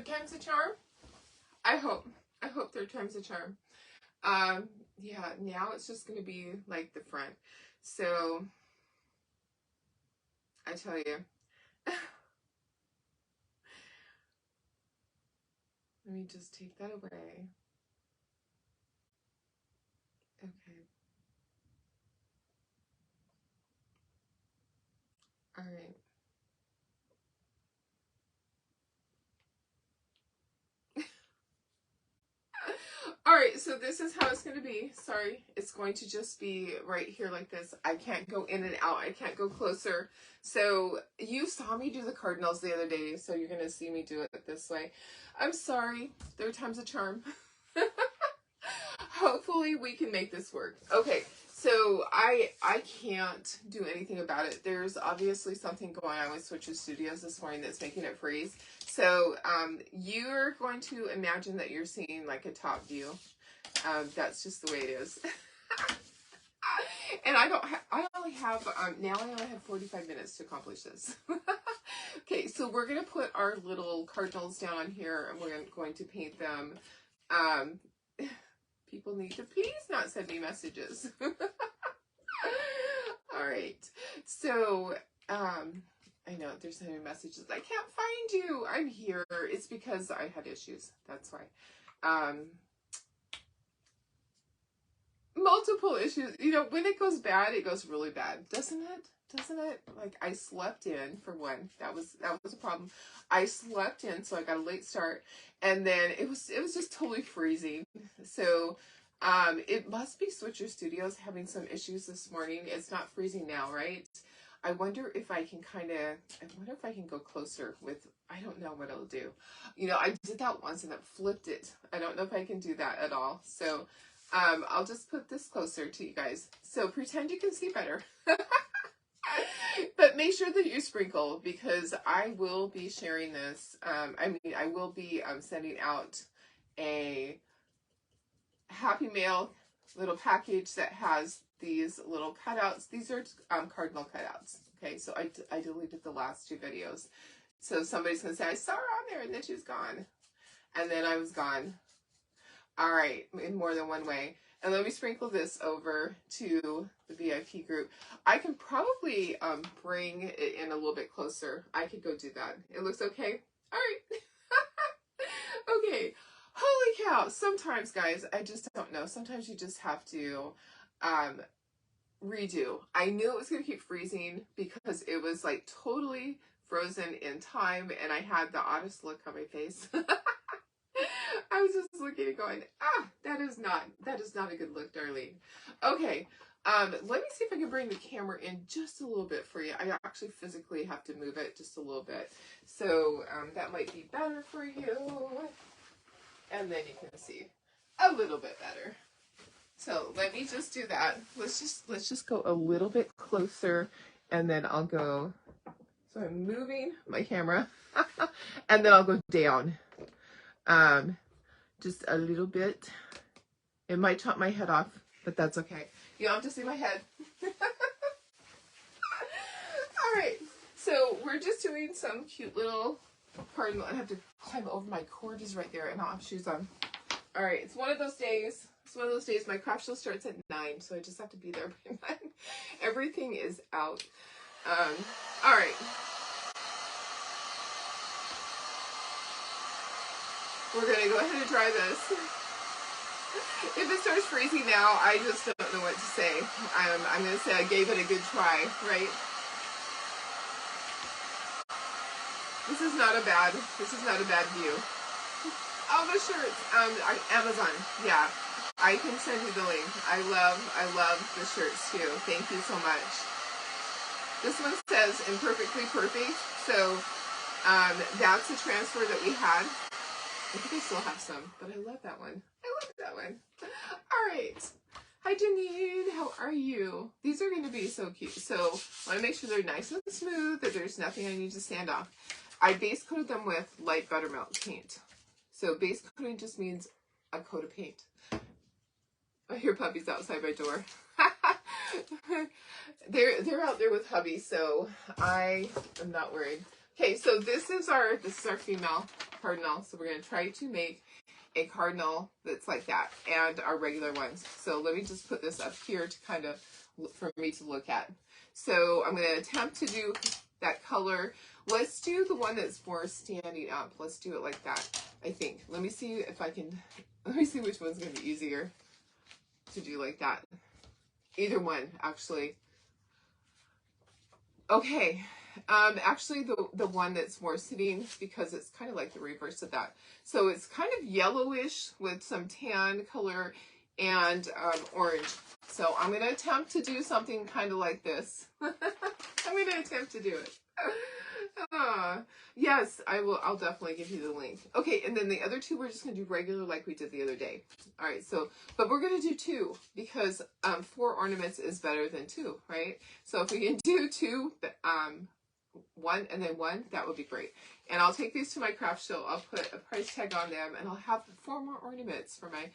third time's a charm. I hope third time's a charm. Yeah, now it's just going to be like the front. So, I tell you. Let me just take that away. Okay. All right. All right, so this is how it's going to be. Sorry, it's going to just be right here like this. I can't go in and out. I can't go closer. So you saw me do the cardinals the other day, so you're going to see me do it this way. I'm sorry. Third time's a charm. Hopefully we can make this work. Okay, so I can't do anything about it. There's obviously something going on with Switcher Studios this morning that's making it freeze. So you're going to imagine that you're seeing like a top view. That's just the way it is. And I only have 45 minutes to accomplish this. Okay, so we're going to put our little cardinals down on here and we're going to paint them. People need to please not send me messages. All right. So, I know they're sending messages. I can't find you. I'm here. It's because I had issues. That's why. Multiple issues. You know, when it goes bad, it goes really bad. Doesn't it? Doesn't it? Like, I slept in, for one. That was a problem. I slept in, so I got a late start. And then it was just totally freezing. So, it must be Switcher Studios having some issues this morning. It's not freezing now, right? I wonder if I can go closer with, I don't know what it'll do. You know, I did that once and it flipped it. I don't know if I can do that at all. So, I'll just put this closer to you guys. So pretend you can see better. But make sure that you sprinkle because I will be sharing this. I will be sending out a Happy Mail little package that has these little cutouts. These are cardinal cutouts. Okay, so I deleted the last two videos. So somebody's going to say, I saw her on there and then she was gone. And then I was gone. All right, in more than one way. And let me sprinkle this over to the VIP group. I can probably bring it in a little bit closer. I could go do that. It looks okay? All right. Okay. Holy cow. Sometimes, guys, I just don't know. Sometimes you just have to redo. I knew it was going to keep freezing because it was like totally frozen in time and I had the oddest look on my face. I was just looking and going, that is not a good look, Darlene. Okay, let me see if I can bring the camera in just a little bit for you. I actually physically have to move it just a little bit. So that might be better for you. And then you can see a little bit better. So let me just do that. Let's just go a little bit closer and then I'll go. So I'm moving my camera and then I'll go down. Just a little bit. It might chop my head off, but that's okay. You don't have to see my head. All right, so we're just doing some cute little cardinal. I have to climb over. My cord is right there, and I don't have shoes on. All right, it's one of those days. It's one of those days. My craft show starts at 9, so I just have to be there by 9. Everything is out. All right. We're going to go ahead and try this. If it starts freezing now, I just don't know what to say. I'm going to say I gave it a good try, right? This is not a bad view. Oh, the shirts. Amazon. Yeah. I can send you the link. I love the shirts too. Thank you so much. This one says imperfectly perfect. So that's a transfer that we had. I think I still have some, but I love that one. I love that one. All right. Hi, Janine. How are you? These are going to be so cute. So I want to make sure they're nice and smooth, that there's nothing I need to sand off. I base coated them with light buttermilk paint. So base coating just means a coat of paint. I hear puppies outside my door. They're out there with hubby, so I am not worried. Okay, so this is our female cardinal. So we're going to try to make a cardinal that's like that, and our regular ones. So let me just put this up here to kind of, for me to look at. So I'm going to attempt to do that color. Let's do the one that's more standing up. Let's do it like that, I think. Let me see if I can, let me see which one's going to be easier to do like that. Either one, actually. Okay. Actually, the one that's more sitting, because it's kind of like the reverse of that. So it's kind of yellowish with some tan color and orange. So I'm going to attempt to do something kind of like this. I'm going to attempt to do it. Yes, I will. I'll definitely give you the link. Okay, and then the other two we're just going to do regular like we did the other day. All right, so, but we're going to do 2 because 4 ornaments is better than 2, right? So if we can do 2, 1 and then 1, that would be great. And I'll take these to my craft show. I'll put a price tag on them, and I'll have 4 more ornaments for my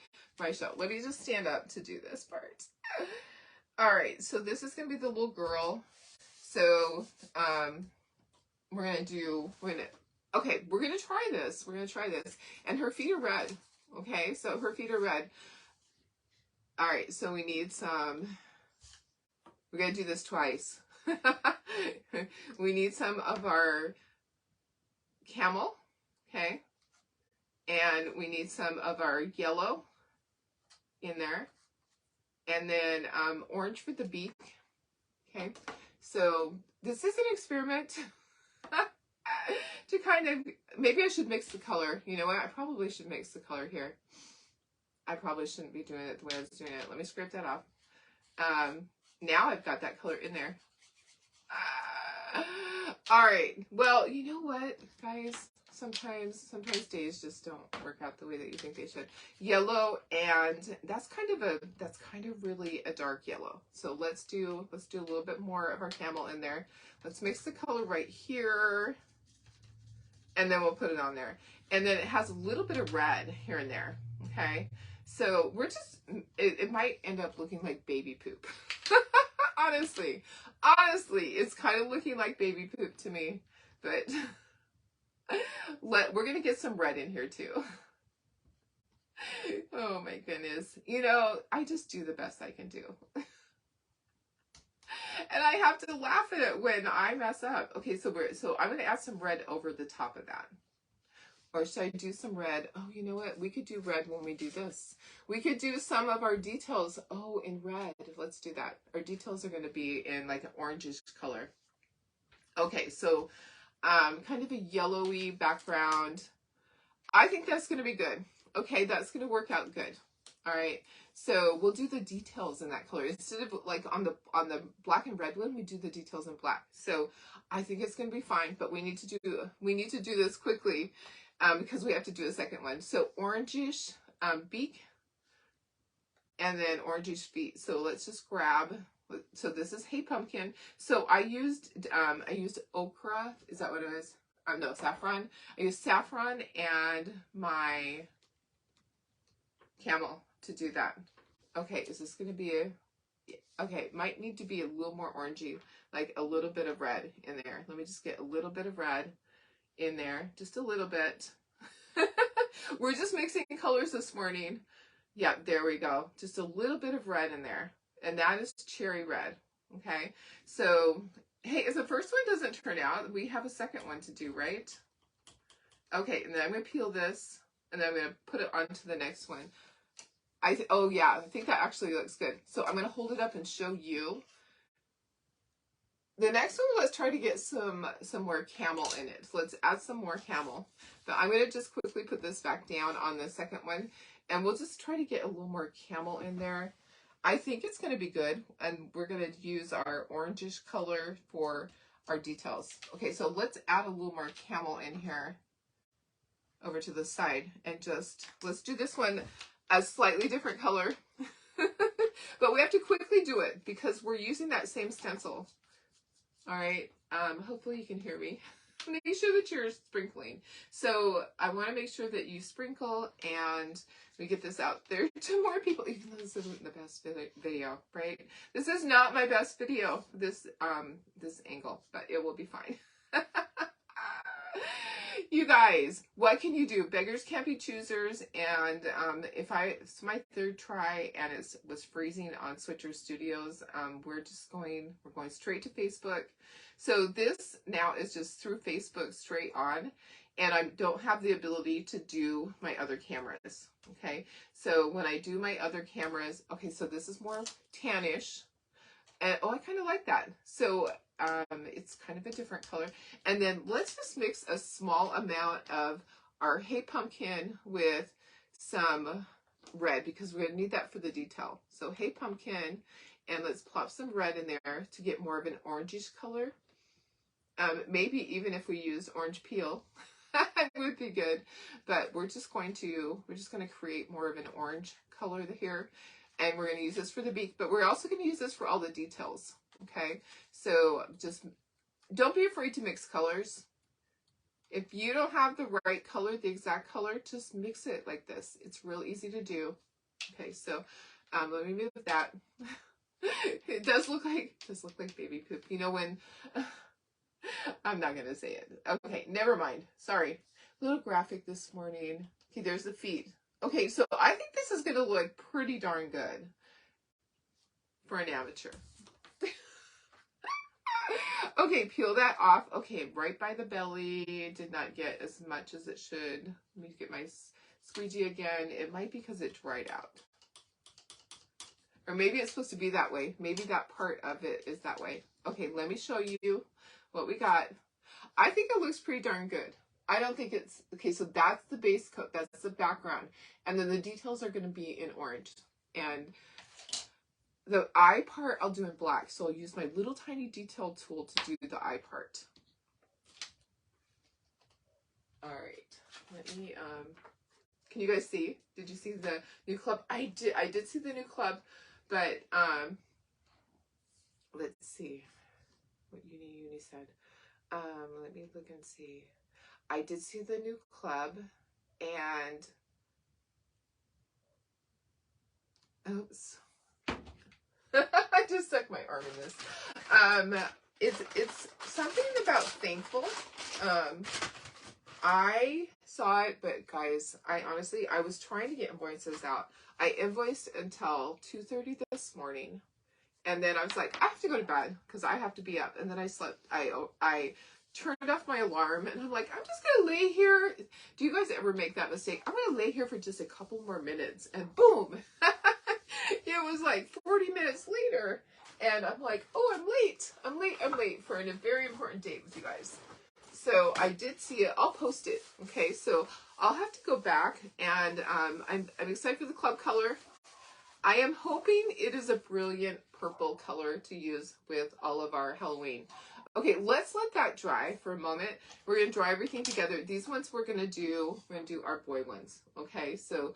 show. Let me just stand up to do this part. All right, so this is going to be the little girl. So we're going to try this. We're going to try this. And her feet are red. Okay, so her feet are red. All right, so we need some, we're going to do this twice. We need some of our camel, okay? And we need some of our yellow in there. And then orange for the beak, okay? So this is an experiment to kind of, maybe I should mix the color. You know what? I probably should mix the color here. I probably shouldn't be doing it the way I was doing it. Let me scrape that off. Now I've got that color in there. All right. Well, you know what, guys? Sometimes days just don't work out the way that you think they should. Yellow, and that's kind of really a dark yellow. So let's do a little bit more of our camel in there. Let's mix the color right here, and then we'll put it on there. And then it has a little bit of red here and there. Okay. So we're just, it might end up looking like baby poop. Honestly, it's kind of looking like baby poop to me, but we're going to get some red in here too. Oh my goodness. You know, I just do the best I can do. And I have to laugh at it when I mess up. Okay, so I'm going to add some red over the top of that. Or should I do some red? Oh, you know what? We could do red when we do this. We could do some of our details. Oh, in red. Let's do that. Our details are going to be in like an orangish color. Okay, so kind of a yellowy background. I think that's going to be good. Okay, that's going to work out good. All right, so we'll do the details in that color. Instead of like on the black and red one, we do the details in black. So I think it's going to be fine, but we need to do this quickly. Because we have to do a second one. So orangish beak, and then orangish feet. So let's just grab. So this is Hey Pumpkin. So I used okra. Is that what it is? No, saffron. I used saffron and my camel to do that. Okay, is this going to be okay, might need to be a little more orangey, like a little bit of red in there. Let me just get a little bit of red in there, just a little bit. We're just mixing colors this morning. Yeah, there we go. Just a little bit of red in there. And that is cherry red. Okay, so hey, if the first one doesn't turn out, we have a second one to do, right? Okay, and then I'm going to peel this, and then I'm going to put it onto the next one. Oh yeah, I think that actually looks good. So I'm going to hold it up and show you. The next one, let's try to get some more camel in it. So let's add some more camel. But I'm going to just quickly put this back down on the second one, and we'll just try to get a little more camel in there. I think it's going to be good, and we're going to use our orangish color for our details. Okay, so let's add a little more camel in here over to the side, and just, let's do this one a slightly different color. But we have to quickly do it because we're using that same stencil. All right, hopefully you can hear me. Make sure that you're sprinkling. So I want to make sure that you sprinkle and we get this out there to more people, even though this isn't the best video, right? This is not my best video, this angle, but it will be fine. You guys, what can you do? Beggars can't be choosers. And it's my third try and it was freezing on Switcher Studios. We're going straight to Facebook. So this now is just through Facebook straight on. And I don't have the ability to do my other cameras. Okay. So when I do my other cameras, okay, so this is more tannish. And oh, I kind of like that. So it's kind of a different color. And then let's just mix a small amount of our Hey Pumpkin with some red because we're going to need that for the detail. So Hey Pumpkin, and let's plop some red in there to get more of an orangish color. Maybe even if we use orange peel, it would be good. But we're just going to create more of an orange color here. And we're going to use this for the beak, but we're also going to use this for all the details. Okay, so just don't be afraid to mix colors. If you don't have the right color, the exact color, just mix it like this. It's real easy to do. Okay, so let me move that. It does look like baby poop. You know when I'm not going to say it. Okay, never mind. Sorry. A little graphic this morning. Okay, there's the feet. Okay, so I think this is going to look pretty darn good for an amateur. Okay, peel that off. Okay, right by the belly. Did not get as much as it should. Let me get my squeegee again. It might be because it dried out. Or maybe it's supposed to be that way. Maybe that part of it is that way. Okay, let me show you what we got. I think it looks pretty darn good. I don't think it's, okay, so that's the base coat, that's the background. And then the details are going to be in orange. And the eye part I'll do in black. So I'll use my little tiny detail tool to do the eye part. All right, let me, can you guys see? Did you see the new club? I did see the new club, but let's see what Uni said. Let me look and see. I did see the new club, and oops, I just stuck my arm in this. It's something about thankful. I saw it, but guys, I was trying to get invoices out. I invoiced until 2:30 this morning, and then I was like, I have to go to bed because I have to be up. And then I slept. I turned off my alarm, and I'm like, I'm just gonna lay here. Do you guys ever make that mistake? I'm gonna lay here for just a couple more minutes, and boom, it was like 40 minutes later, and I'm like, oh, I'm late for a very important date with you guys. So I did see it. I'll post it. Okay, so I'll have to go back, and I'm excited for the club color. I am hoping it is a brilliant purple color to use with all of our Halloween. Okay, let's let that dry for a moment. We're going to dry everything together. These ones we're going to do our boy ones. Okay, so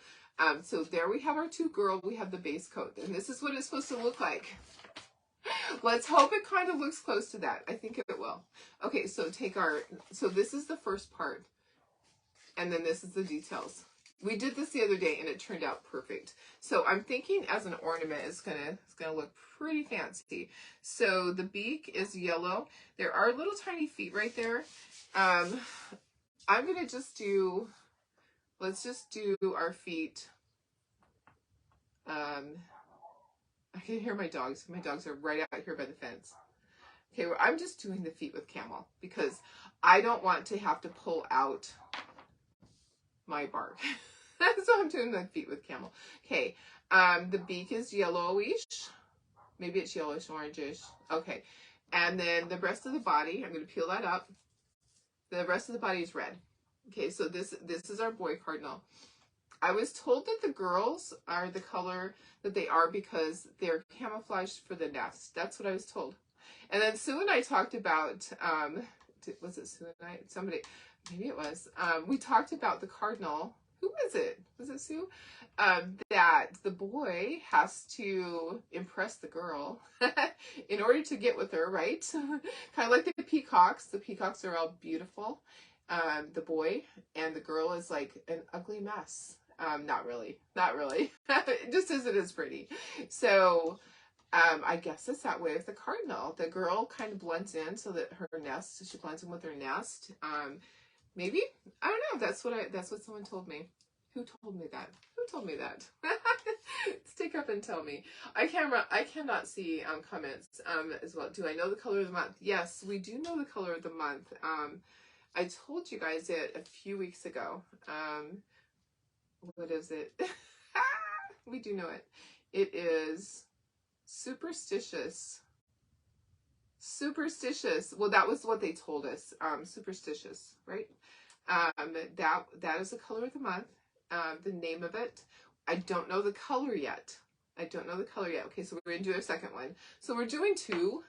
so there we have our two girl. We have the base coat, and this is what it's supposed to look like. Let's hope it kind of looks close to that. I think it will. Okay, so so this is the first part, and then this is the details. We did this the other day, and it turned out perfect. So I'm thinking as an ornament, it's gonna look pretty fancy. So the beak is yellow. There are little tiny feet right there. I'm gonna let's just do our feet. I can hear my dogs. My dogs are right out here by the fence. Okay, well, I'm just doing the feet with camel because I don't want to have to pull out my bark. So I'm doing the feet with camel. Okay, the beak is yellowish. Maybe it's yellowish, orangish. Okay, and then the rest of the body, I'm going to peel that up. The rest of the body is red. Okay, so this is our boy cardinal. I was told that the girls are the color that they are because they're camouflaged for the nest. That's what I was told. And then Sue and I talked about, was it Sue and I? Somebody, maybe it was. We talked about the cardinal. Who was it? Was it Sue? That the boy has to impress the girl in order to get with her, right? Kind of like the peacocks. The peacocks are all beautiful. The boy, and the girl is like an ugly mess. Not really. It just isn't as pretty. So I guess it's that way with the cardinal. The girl kind of blends in so that she blends in with her nest. Maybe? I don't know. That's what someone told me. Who told me that? Who told me that? Stick up and tell me. I cannot see comments as well. Do I know the color of the month? Yes, we do know the color of the month. I told you guys it a few weeks ago. What is it? We do know it. It is superstitious. Superstitious. Well, that was what they told us. Superstitious, right? That is the color of the month. The name of it. I don't know the color yet. I don't know the color yet. Okay, so we're going to do a second one. So we're doing two,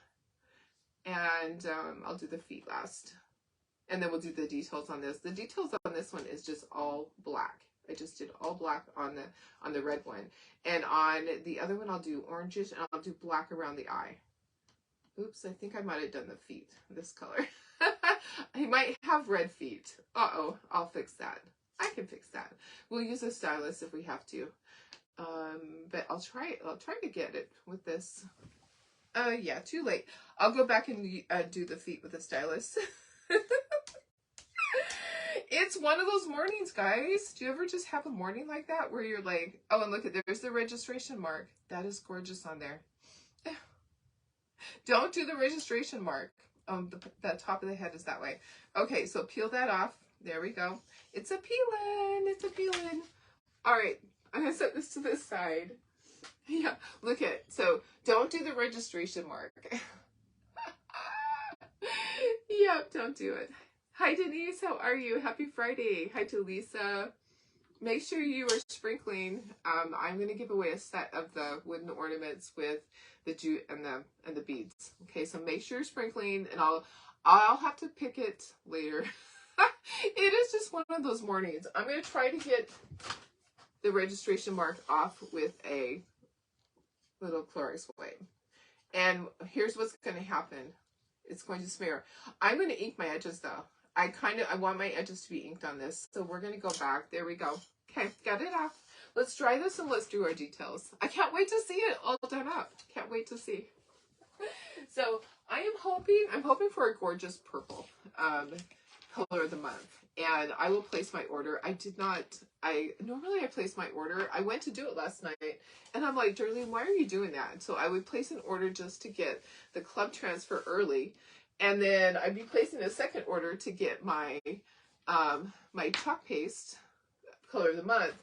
and I'll do the feet last. And then we'll do the details on this. The details on this one is just all black. I just did all black on the red one. And on the other one, I'll do orangish, and I'll do black around the eye. Oops, I think I might have done the feet this color. I might have red feet. Uh-oh, I'll fix that. I can fix that. We'll use a stylus if we have to. But I'll try to get it with this. Yeah, too late. I'll go back and do the feet with a stylus. It's one of those mornings, guys. Do you ever just have a morning like that where you're like, oh, and look at, there's the registration mark. That is gorgeous on there. Don't do the registration mark. The top of the head is that way. Okay, so peel that off. There we go. It's a peeling. It's a peeling. All right, I'm going to set this to this side. Yeah, look at, so don't do the registration mark. Yep, don't do it. Hi, Denise. How are you? Happy Friday. Hi to Lisa. Make sure you are sprinkling. I'm going to give away a set of the wooden ornaments with the jute and the beads. Okay, so make sure you're sprinkling, and I'll have to pick it later. It is just one of those mornings. I'm going to try to get the registration mark off with a little Clorox wipe. And here's what's going to happen. It's going to smear. I'm going to ink my edges though. I want my edges to be inked on this. So we're going to go back. There we go. Okay, got it off. Let's dry this and let's do our details. I can't wait to see it all done up. Can't wait to see. So I'm hoping for a gorgeous purple color of the month. And I will place my order. Normally I place my order. I went to do it last night and I'm like, Darlene, why are you doing that? So I would place an order just to get the club transfer early. And then I'd be placing a second order to get my my chalk paste color of the month.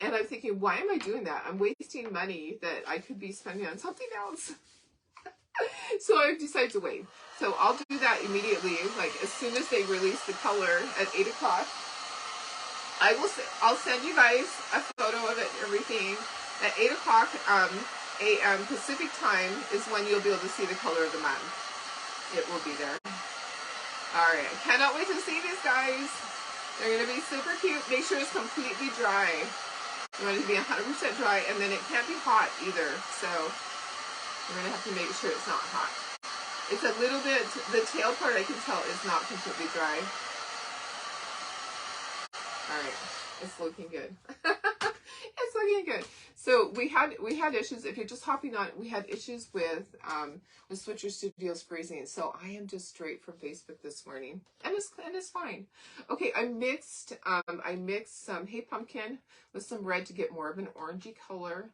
And I'm thinking, why am I doing that? I'm wasting money that I could be spending on something else. So I've decided to wait. So I'll do that immediately, like as soon as they release the color at 8 o'clock. I'll send you guys a photo of it and everything. At 8 o'clock a.m. Pacific time is when you'll be able to see the color of the month. It will be there. All right, I cannot wait to see these guys. They're going to be super cute. Make sure it's completely dry. You want it to be 100% dry, and then it can't be hot either. So we're going to have to make sure it's not hot. It's a little bit, the tail part I can tell is not completely dry. All right, it's looking good. It's looking good. So we had issues. If you're just hopping on, we had issues with Switcher Studios freezing. So I am just straight from Facebook this morning, and it's fine. Okay, I mixed some Hey Pumpkin with some red to get more of an orangey color,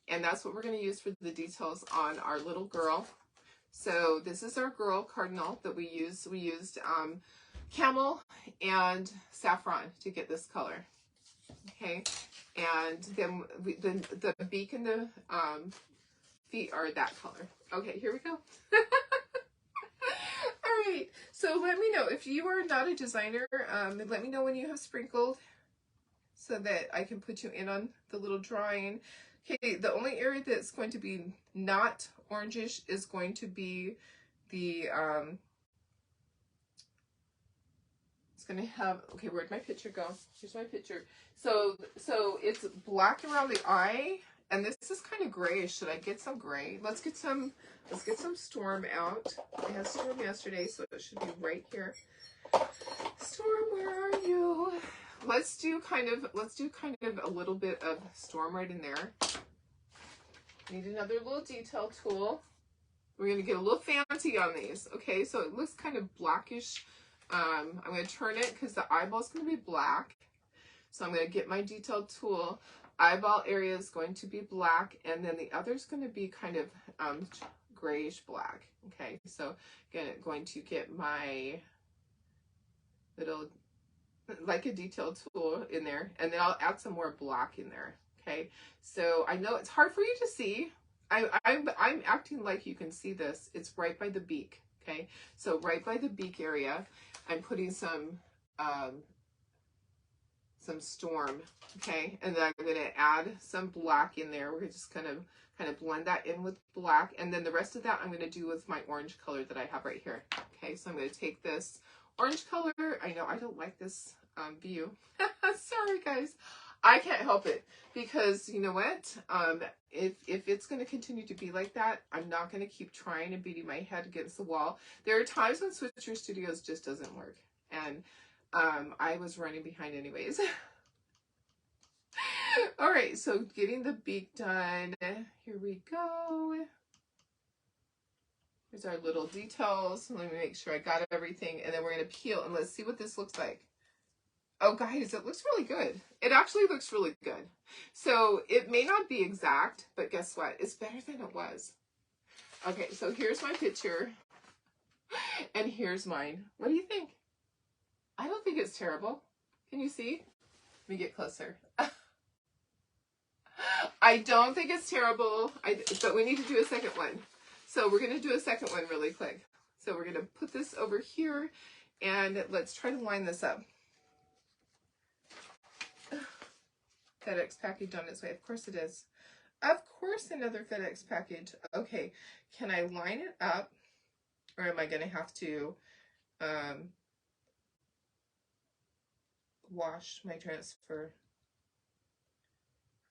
and that's what we're going to use for the details on our little girl. So this is our girl Cardinal that we used. We used camel and saffron to get this color. Okay, and then the beak and the feet are that color. Okay, here we go. All right, so let me know if you are not a designer. Let me know when you have sprinkled so that I can put you in on the little drawing. Okay, the only area that's going to be not orangish is going to be the it's going to have, okay, where'd my picture go? Here's my picture. So it's black around the eye, and this is kind of grayish. Should I get some gray? Let's get some Storm out. I had Storm yesterday, so it should be right here. Storm, where are you? Let's do kind of a little bit of Storm right in there. Need another little detail tool. We're going to get a little fancy on these. Okay, so it looks kind of blackish I'm going to turn it because the eyeball is going to be black. So I'm going to get my detail tool. Eyeball area is going to be black, and then the other is going to be kind of grayish black. Okay, so again, going to get my little, like a detail tool in there, and then I'll add some more black in there. Okay, so I know it's hard for you to see. I'm acting like you can see this. It's right by the beak. Okay, so right by the beak area, I'm putting some storm. Okay, and then I'm going to add some black in there. We're just kind of blend that in with black, and then the rest of that I'm going to do with my orange color that I have right here. Okay, so I'm going to take this orange color. I know I don't like this view. Sorry guys, I can't help it, because you know what, if it's going to continue to be like that, I'm not going to keep trying and beating my head against the wall. There are times when Switcher Studios just doesn't work, and I was running behind anyways. All right, so getting the beak done. Here we go. Here's our little details. Let me make sure I got everything, and then we're going to peel, and let's see what this looks like. Oh, guys, it looks really good. It actually looks really good. So it may not be exact, but guess what? It's better than it was. Okay, so here's my picture, and here's mine. What do you think? I don't think it's terrible. Can you see? Let me get closer. I don't think it's terrible, but we need to do a second one. So we're going to do a second one really quick. So we're going to put this over here, and let's try to line this up. FedEx package on its way. Of course it is. Of course, another FedEx package. Okay, can I line it up, or am I going to have to wash my transfer?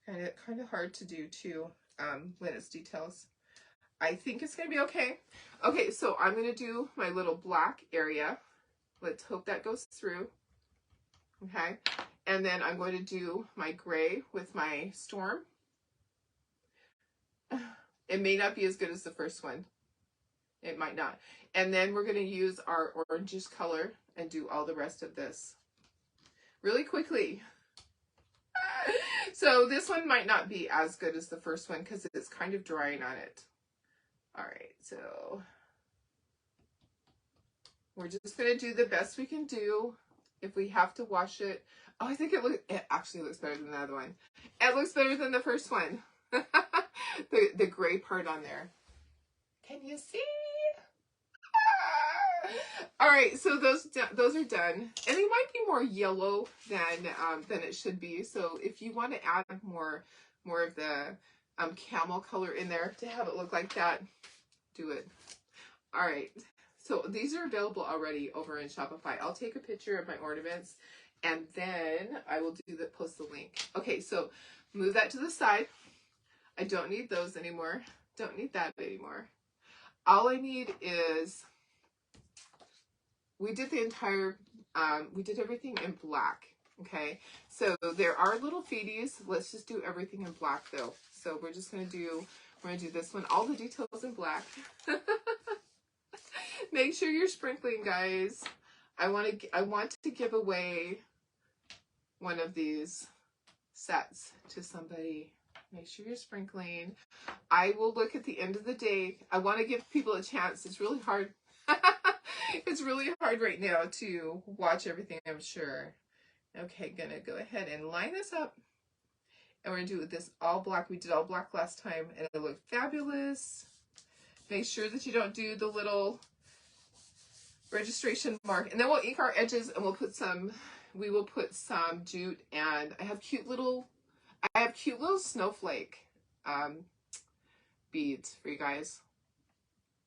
Kind of hard to do too when it's details. I think it's going to be okay. Okay, so I'm going to do my little black area. Let's hope that goes through. Okay, and then I'm going to do my gray with my storm. It may not be as good as the first one. It might not. And then we're going to use our orangish color and do all the rest of this really quickly. So this one might not be as good as the first one because it's kind of drying on it. All right, so we're just going to do the best we can do. If we have to wash it. Oh, I think it actually looks better than the other one. It looks better than the first one. the gray part on there. Can you see? All right, so those are done, and they might be more yellow than it should be. So if you want to add more of the camel color in there to have it look like that, do it. All right, so these are available already over in Shopify. I'll take a picture of my ornaments, and then I will post the link. Okay, so move that to the side. I don't need those anymore. Don't need that anymore. All I need is, we did the entire, we did everything in black, okay? So there are little feeties. Let's just do everything in black though. So we're going to do this one, all the details in black. Make sure you're sprinkling, guys. I want to give away one of these sets to somebody. Make sure you're sprinkling. I will look at the end of the day. I want to give people a chance. It's really hard. It's really hard right now to watch everything, I'm sure. Okay, gonna go ahead and line this up. And we're gonna do this all black. We did all black last time and it looked fabulous. Make sure that you don't do the little registration mark. And then we'll ink our edges and we will put some jute, and I have cute little snowflake beads for you guys.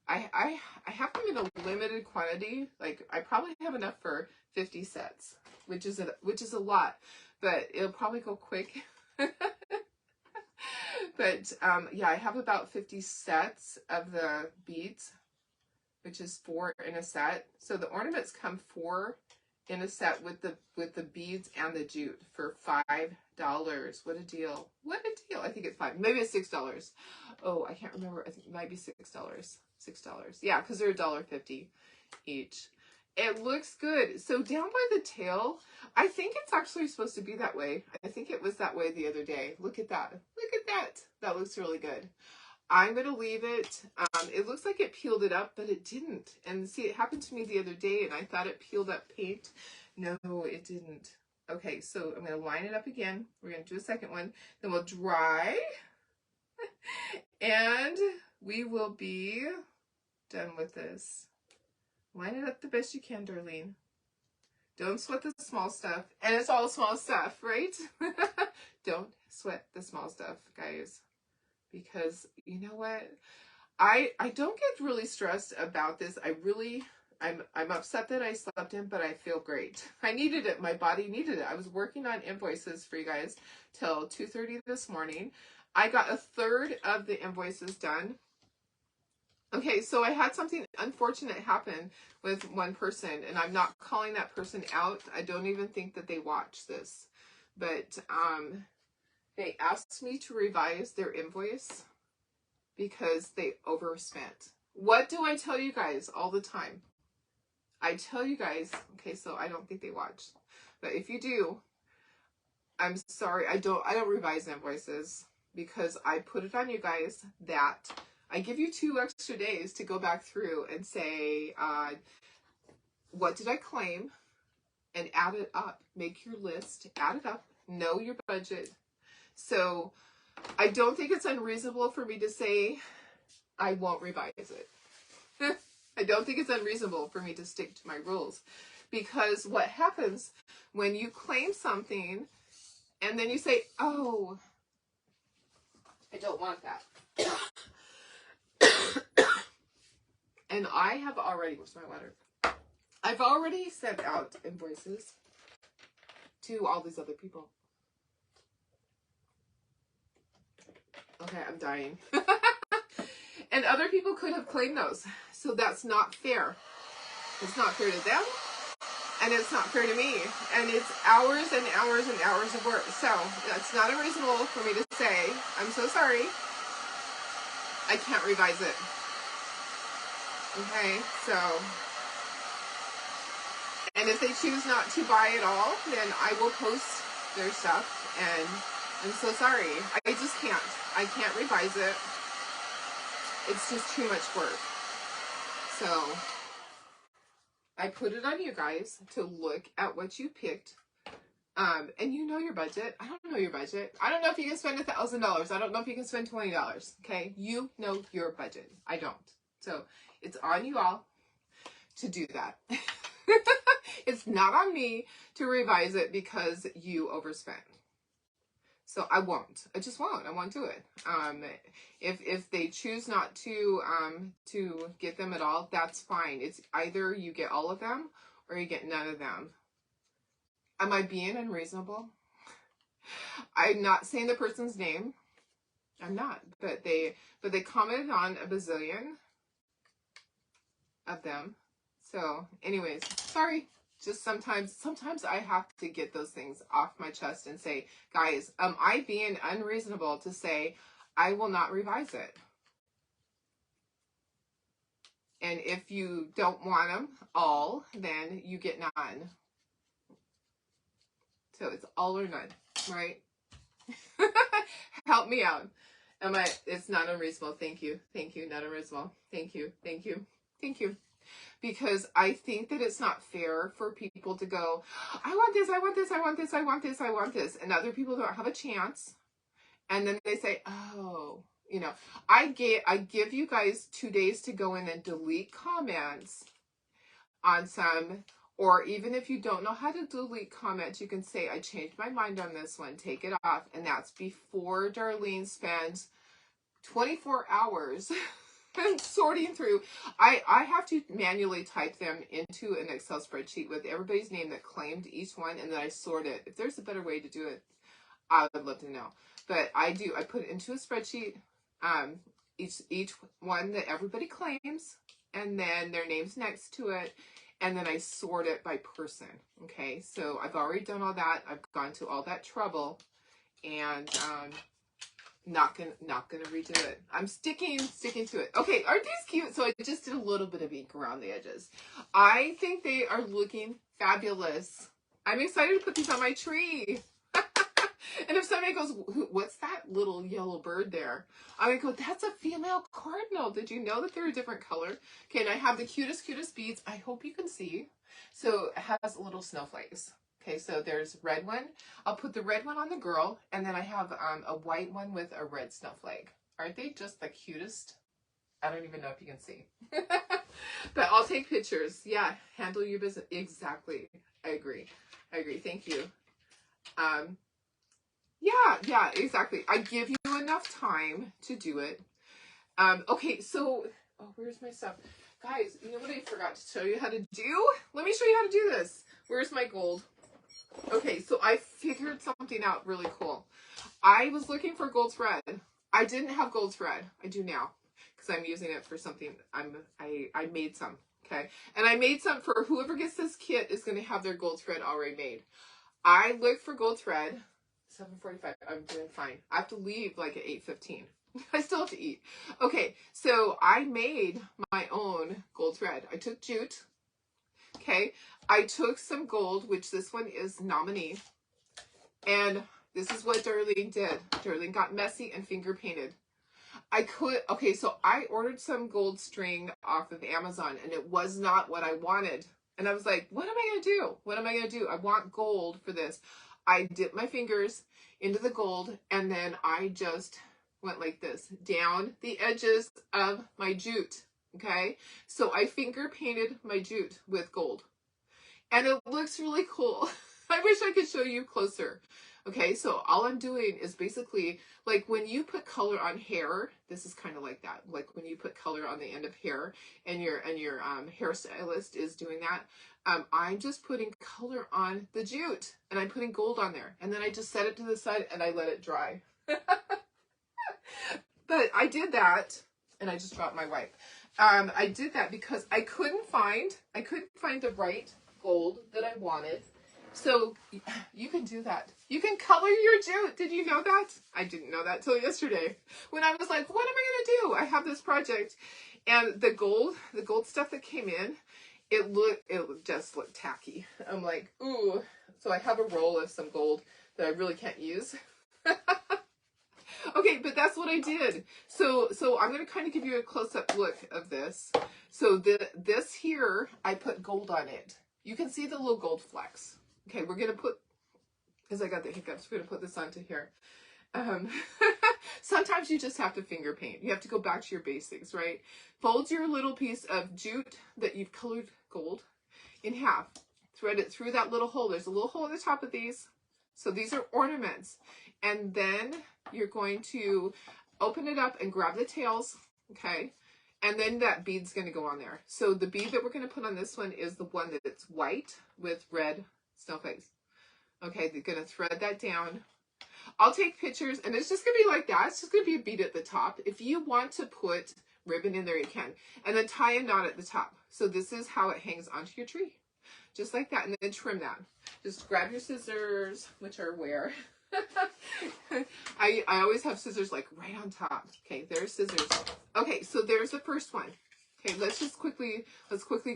I have them in a limited quantity. Like, I probably have enough for 50 sets, which is a lot, but it'll probably go quick. But yeah, I have about 50 sets of the beads, which is 4 in a set. So the ornaments come 4 in a set with the beads and the jute for $5. What a deal. What a deal. I think it's $5. Maybe it's $6. Oh, I can't remember. I think it might be $6. $6. Yeah, because they're $1.50 each. It looks good. So down by the tail, I think it's actually supposed to be that way. I think it was that way the other day. Look at that. Look at that. That looks really good. I'm going to leave it. It looks like it peeled it up, but it didn't. And see, it happened to me the other day, and I thought it peeled up paint. No, it didn't. Okay, so I'm going to line it up again. We're going to do a second one. Then we'll dry. And we will be done with this. Line it up the best you can, Darlene. Don't sweat the small stuff. And it's all small stuff, right? Don't sweat the small stuff, guys. Because you know what? I don't get really stressed about this. I'm upset that I slept in, but I feel great. I needed it. My body needed it. I was working on invoices for you guys till 2:30 this morning. I got a third of the invoices done. Okay, so I had something unfortunate happen with one person, and I'm not calling that person out. I don't even think that they watch this. But they asked me to revise their invoice because they overspent. What do I tell you guys all the time? I tell you guys, okay, so I don't think they watch. But if you do, I'm sorry, I don't revise invoices because I put it on you guys that I give you 2 extra days to go back through and say, what did I claim? And add it up. Make your list, add it up, know your budget. So I don't think it's unreasonable for me to say I won't revise it. I don't think it's unreasonable for me to stick to my rules. Because what happens when you claim something and then you say, oh, I don't want that. And I have already, where's my water? I've already sent out invoices to all these other people. Okay, I'm dying. And other people could have claimed those. So that's not fair. It's not fair to them. And it's not fair to me. And it's hours and hours and hours of work. So it's not unreasonable for me to say, I'm so sorry. I can't revise it. Okay, so, and if they choose not to buy it all, then I will post their stuff, and I'm so sorry. I just can't. I can't revise it. It's just too much work. So, I put it on you guys to look at what you picked. And you know your budget. I don't know your budget. I don't know if you can spend $1,000. I don't know if you can spend $20. Okay? You know your budget. I don't. So, it's on you all to do that. It's not on me to revise it because you overspent. So I won't. I just won't. I won't do it. If they choose not to get them at all, that's fine. It's either you get all of them or you get none of them. Am I being unreasonable? I'm not saying the person's name. I'm not. But they commented on a bazillion of them. So anyways, sorry. Just sometimes I have to get those things off my chest and say, guys, am I being unreasonable to say I will not revise it? And if you don't want them all, then you get none. So it's all or none, right? Help me out. It's not unreasonable. Thank you. Thank you. Not unreasonable. Thank you. Thank you. Thank you. Because I think that it's not fair for people to go, I want this, I want this, I want this, I want this, I want this. And other people don't have a chance. And then they say, oh, you know, I give you guys 2 days to go in and delete comments on some, or even if you don't know how to delete comments, you can say, I changed my mind on this one, take it off. And that's before Darlene spends 24 hours sorting through. I have to manually type them into an Excel spreadsheet with everybody's name that claimed each one, and then I sort it. If there's a better way to do it, I would love to know. But I do. I put it into a spreadsheet, each one that everybody claims, and then their name's next to it, and then I sort it by person. Okay, so I've already done all that. I've gone to all that trouble, and Not gonna redo it. I'm sticking to it. Okay, aren't these cute? So I just did a little bit of ink around the edges. I think they are looking fabulous. I'm excited to put these on my tree. And if somebody goes, what's that little yellow bird there? I go, that's a female cardinal. Did you know that they're a different color? Okay, and I have the cutest beads. I hope you can see. So it has little snowflakes. Okay, so there's red one. I'll put the red one on the girl, and then I have a white one with a red snowflake. Aren't they just the cutest? I don't even know if you can see. But I'll take pictures. Yeah, handle your business. Exactly. I agree. Thank you. Yeah, exactly. I give you enough time to do it. Okay, so, oh, where's my stuff? Guys, you know what I forgot to show you how to do? Let me show you how to do this. Where's my gold? Okay, so I figured something out really cool. I was looking for gold thread. I didn't have gold thread. I do now because I'm using it for something. I made some, okay? And I made some for whoever gets this kit is going to have their gold thread already made. I looked for gold thread. 7:45. I'm doing fine. I have to leave like at 8:15. I still have to eat. Okay, so I made my own gold thread. I took jute. Okay, I took some gold, which this one is nominee. And this is what Darlene did. Darlene got messy and finger painted. Okay, so I ordered some gold string off of Amazon, and it was not what I wanted. And I was like, what am I going to do? What am I going to do? I want gold for this. I dipped my fingers into the gold, and then I just went like this, down the edges of my jute. Okay, so I finger painted my jute with gold. And it looks really cool. I wish I could show you closer. Okay, so all I'm doing is basically, like when you put color on hair, this is kind of like that. Like when you put color on the end of hair and your hairstylist is doing that. I'm just putting color on the jute and I'm putting gold on there. And then I just set it to the side and I let it dry. But I did that, and I just dropped my wipe. I did that because I couldn't find the right gold that I wanted. So you can do that. You can color your jute. Did you know that? I didn't know that till yesterday when I was like, what am I going to do? I have this project, and the gold stuff that came in, it just looked tacky. I'm like, ooh. So I have a roll of some gold that I really can't use. Okay, but that's what I did. So I'm going to kind of give you a close-up look of this. So this here, I put gold on it. You can see the little gold flecks. Okay, we're going to put, because I got the hiccups, we're going to put this onto here. Sometimes you just have to finger paint. You have to go back to your basics, right? Fold your little piece of jute that you've colored gold in half. Thread it through that little hole. There's a little hole at the top of these. So these are ornaments. And then you're going to open it up and grab the tails, okay? And then that bead's going to go on there. So the bead that we're going to put on this one is the one that's white with red snowflakes. Okay, they're going to thread that down. I'll take pictures, and it's just going to be like that. It's just going to be a bead at the top. If you want to put ribbon in there, you can. And then tie a knot at the top. So this is how it hangs onto your tree. Just like that, and then trim that. Just grab your scissors, which are where? I always have scissors like right on top. Okay, there's scissors. Okay, so there's the first one. Okay, let's quickly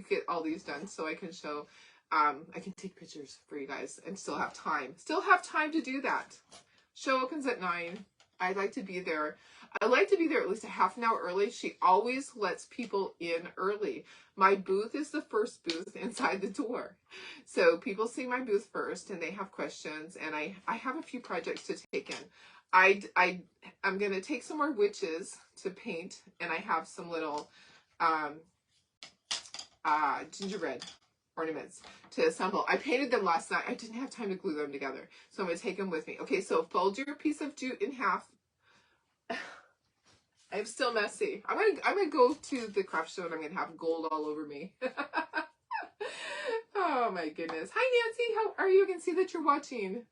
get all these done so I can show, I can take pictures for you guys and still have time. Still have time to do that. Show opens at 9. I'd like to be there. I like to be there at least a half an hour early. She always lets people in early. My booth is the first booth inside the door. So people see my booth first and they have questions, and I have a few projects to take in. I'm going to take some more witches to paint, and I have some little gingerbread ornaments to assemble. I painted them last night. I didn't have time to glue them together, so I'm going to take them with me. Okay, so fold your piece of jute in half. I'm still messy. I'm gonna go to the craft show and I'm gonna have gold all over me. Oh my goodness. Hi Nancy, how are you? I can see that you're watching.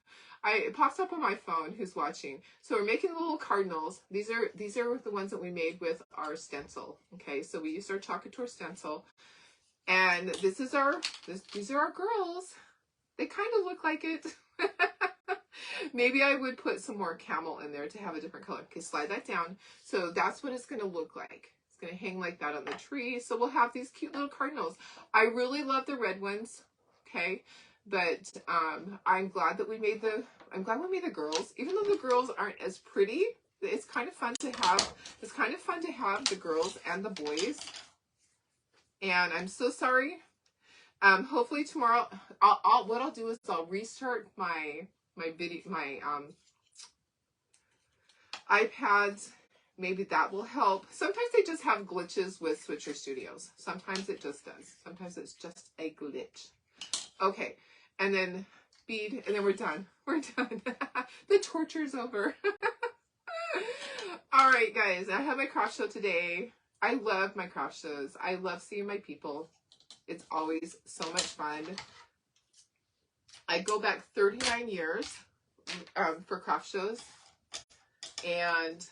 It pops up on my phone who's watching. So we're making the little cardinals. These are the ones that we made with our stencil. Okay, so we used our Chocolate stencil. And these are our girls. They kind of look like it. Maybe I would put some more camel in there to have a different color. Okay, slide that down. So that's what it's going to look like. It's going to hang like that on the tree. So we'll have these cute little cardinals. I really love the red ones. Okay. But I'm glad that we made the girls. Even though the girls aren't as pretty, it's kind of fun to have the girls and the boys. And I'm so sorry. Hopefully tomorrow what I'll do is I'll restart my iPads. Maybe that will help. Sometimes they just have glitches with Switcher Studios. Sometimes it just does. Sometimes it's just a glitch. Okay, and then bead, and then we're done. We're done. The torture's over. All right, guys, I have my craft show today. I love my craft shows. I love seeing my people. It's always so much fun. I go back 39 years for craft shows, and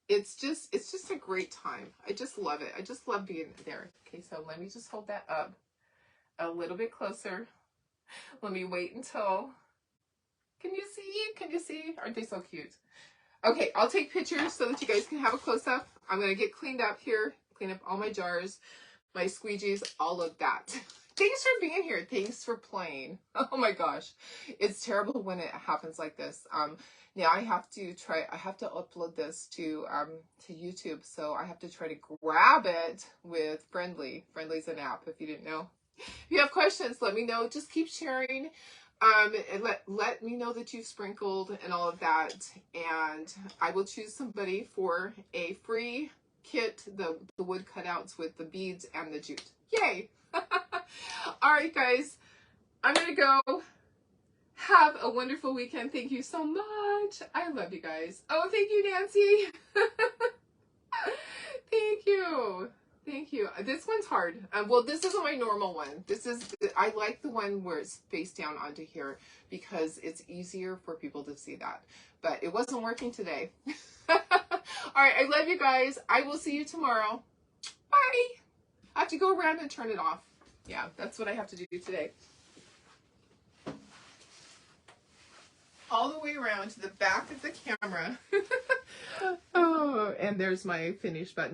it's just a great time. I just love it. I just love being there. Okay, so let me just hold that up a little bit closer. Let me wait until, can you see? Can you see? Aren't they so cute? Okay, I'll take pictures so that you guys can have a close-up. I'm going to get cleaned up here, clean up all my jars, my squeegees, all of that. Thanks for being here. Thanks for playing. Oh my gosh. It's terrible when it happens like this. Now I have to upload this to YouTube, so I have to try to grab it with Friendly. Friendly's an app, if you didn't know. If you have questions, let me know. Just keep sharing. And let me know that you've sprinkled and all of that. And I will choose somebody for a free kit, the wood cutouts with the beads and the jute. Yay! All right, guys. I'm going to go. Have a wonderful weekend. Thank you so much. I love you guys. Oh, thank you, Nancy. Thank you. Thank you. This one's hard. Well, this isn't my normal one. I like the one where it's face down onto here because it's easier for people to see that. But it wasn't working today. All right. I love you guys. I will see you tomorrow. Bye. I have to go around and turn it off. Yeah, that's what I have to do today. All the way around to the back of the camera. Oh, and there's my finish button.